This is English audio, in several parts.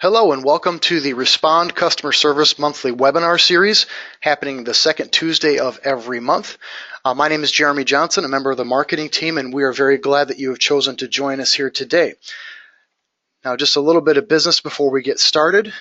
Hello and welcome to the Respond Customer Service Monthly Webinar Series happening the second Tuesday of every month. My name is Jeremy Johnson, a member of the marketing team, and we are very glad that you have chosen to join us here today. Now, just a little bit of business before we get started.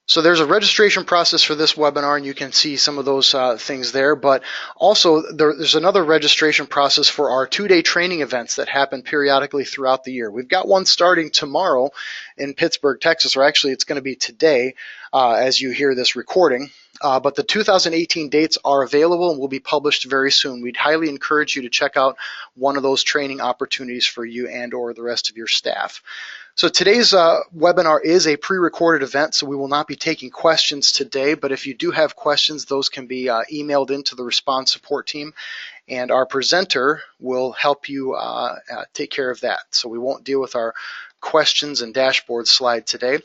So there's a registration process for this webinar, and you can see some of those things there, but also there's another registration process for our two-day training events that happen periodically throughout the year. We've got one starting tomorrow in Pittsburgh, Texas, or actually it's going to be today as you hear this recording. But the 2018 dates are available and will be published very soon. We'd highly encourage you to check out one of those training opportunities for you and or the rest of your staff. So today's webinar is a pre-recorded event, so we will not be taking questions today, but if you do have questions, those can be emailed into the Response Support Team, and our presenter will help you take care of that. So we won't deal with our questions and dashboard slide today.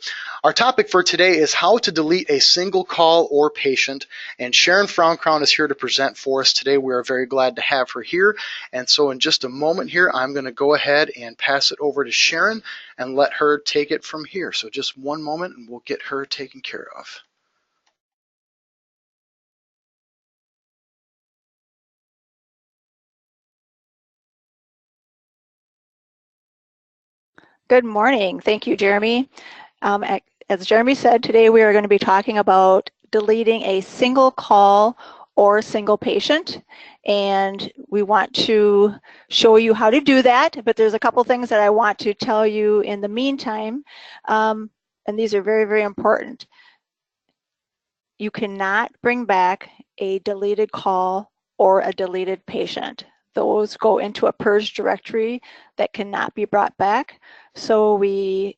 Our topic for today is how to delete a single call or patient, and Sharon Frauenkron is here to present for us today. We are very glad to have her here, and so in just a moment here, I'm going to go ahead and pass it over to Sharon and let her take it from here. So just one moment and we'll get her taken care of. Good morning. Thank you, Jeremy. As Jeremy said, today we are going to be talking about deleting a single call or single patient, and we want to show you how to do that, but there's a couple things that I want to tell you in the meantime, and these are very, very important. You cannot bring back a deleted call or a deleted patient. Those go into a purge directory that cannot be brought back. So we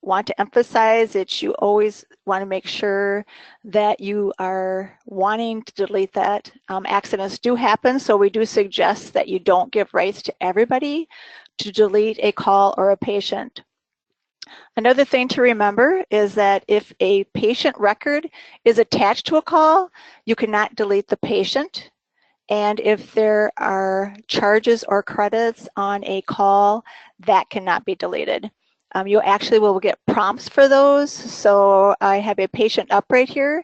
want to emphasize that you always want to make sure that you are wanting to delete that. Accidents do happen, so we do suggest that you don't give rights to everybody to delete a call or a patient. Another thing to remember is that if a patient record is attached to a call, you cannot delete the patient. And if there are charges or credits on a call, that cannot be deleted. You actually will get prompts for those. So I have a patient up right here.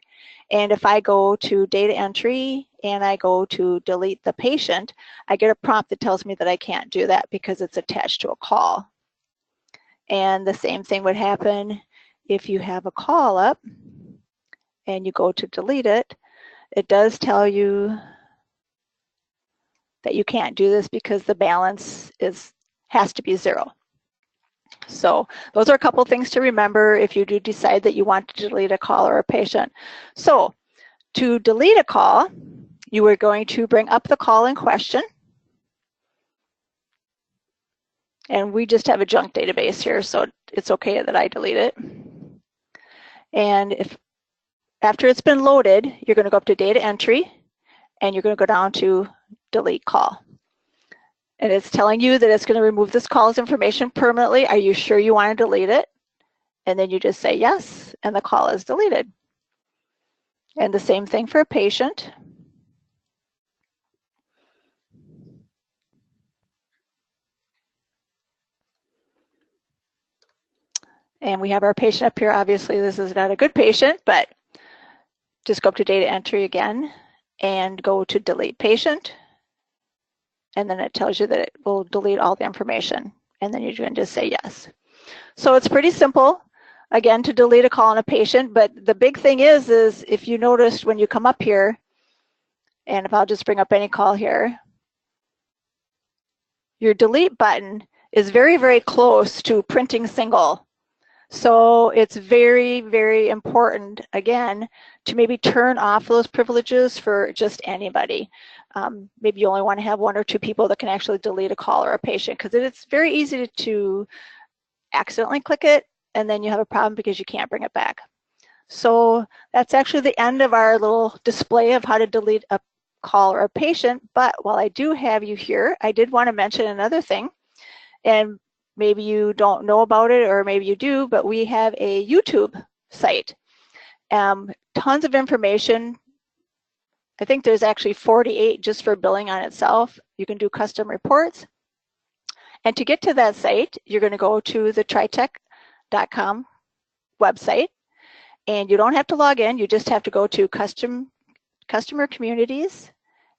And if I go to data entry and I go to delete the patient, I get a prompt that tells me that I can't do that because it's attached to a call. And the same thing would happen if you have a call up and you go to delete it. It does tell you that you can't do this because the balance has to be 0. So those are a couple things to remember if you do decide that you want to delete a call or a patient. So to delete a call, you are going to bring up the call in question. And we just have a junk database here, so it's okay that I delete it. And if after it's been loaded, you're going to go up to data entry and you're going to go down to delete call. And it's telling you that it's going to remove this call's information permanently. Are you sure you want to delete it? And then you just say yes, and the call is deleted. And the same thing for a patient. And we have our patient up here. Obviously, this is not a good patient, but just go up to data entry again and go to delete patient. And then it tells you that it will delete all the information. And then you're going to just say yes. So it's pretty simple, again, to delete a call on a patient. But the big thing is if you noticed when you come up here, and if I'll just bring up any call here, your delete button is very, very close to printing single. So it's very, very important, again, to maybe turn off those privileges for just anybody. Maybe you only want to have 1 or 2 people that can actually delete a call or a patient, because it's very easy to accidentally click it, and then you have a problem because you can't bring it back. So that's actually the end of our little display of how to delete a call or a patient. But while I do have you here, I did want to mention another thing. And maybe you don't know about it, or maybe you do, but we have a YouTube site. Tons of information. I think there's actually 48 just for billing on itself. You can do custom reports. And to get to that site, you're going to go to the tritech.com website, and you don't have to log in. You just have to go to customer communities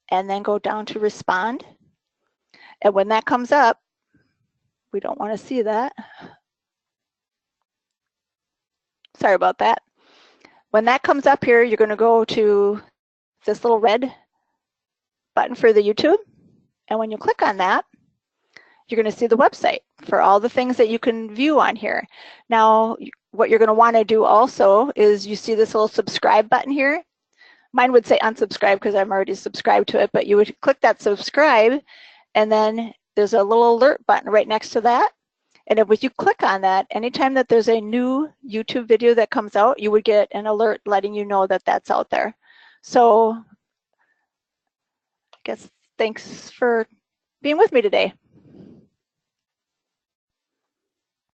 and then go down to respond. And when that comes up, we don't want to see that. Sorry about that. When that comes up here, you're going to go to this little red button for the YouTube. And when you click on that, you're going to see the website for all the things that you can view on here. Now, what you're going to want to do also is you see this little subscribe button here. Mine would say unsubscribe because I'm already subscribed to it, but you would click that subscribe, and then there's a little alert button right next to that. And if you click on that, anytime that there's a new YouTube video that comes out, you would get an alert letting you know that that's out there. So I guess thanks for being with me today.